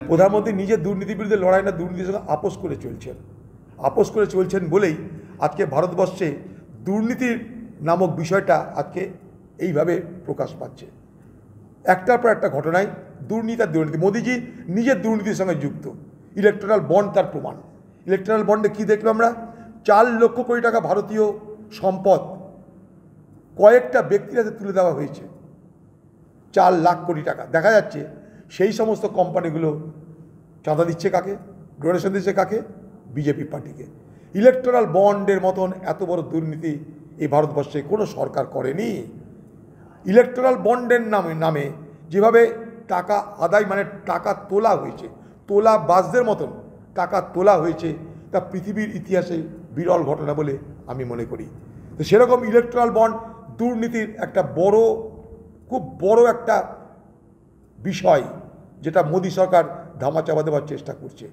প্রধানমন্ত্রী নিজের দুর্নীতির বিরুদ্ধে লড়াই না, দুর্নীতির সঙ্গে আপোষ করে চলছেন বলেই আজকে ভারতবর্ষে দুর্নীতির নামক বিষয়টা আজকে এইভাবে প্রকাশ পাচ্ছে। একটার পর একটা ঘটনায় দুর্নীতি। মোদিজি নিজের দুর্নীতির সঙ্গে যুক্ত। ইলেকট্রাল বন্ড তার প্রমাণ। ইলেকট্রাল বন্ডে কী দেখলাম আমরা? 4 লক্ষ কোটি টাকা ভারতীয় সম্পদ কয়েকটা ব্যক্তির হাতে তুলে দেওয়া হয়েছে। 4 লাখ কোটি টাকা। দেখা যাচ্ছে সেই সমস্ত কোম্পানিগুলো চাঁদা দিচ্ছে কাকে? ডোনেশন দিচ্ছে কাকে? বিজেপি পার্টিকে। ইলেকট্রাল বন্ডের মতন এত বড় দুর্নীতি এই ভারতবর্ষে কোনো সরকার করেনি। ইলেকট্রাল বন্ডের নামে যেভাবে টাকা আদায়, মানে টাকা তোলা হয়েছে, তোলা বাসদের মতন টাকা তোলা হয়েছে, তা পৃথিবীর ইতিহাসে বিরল ঘটনা বলে আমি মনে করি। তো সেরকম ইলেকট্রাল বন্ড দুর্নীতির একটা খুব বড় একটা বিষয়, যেটা মোদী সরকার ধামাচাপা দেওয়ার চেষ্টা করছে।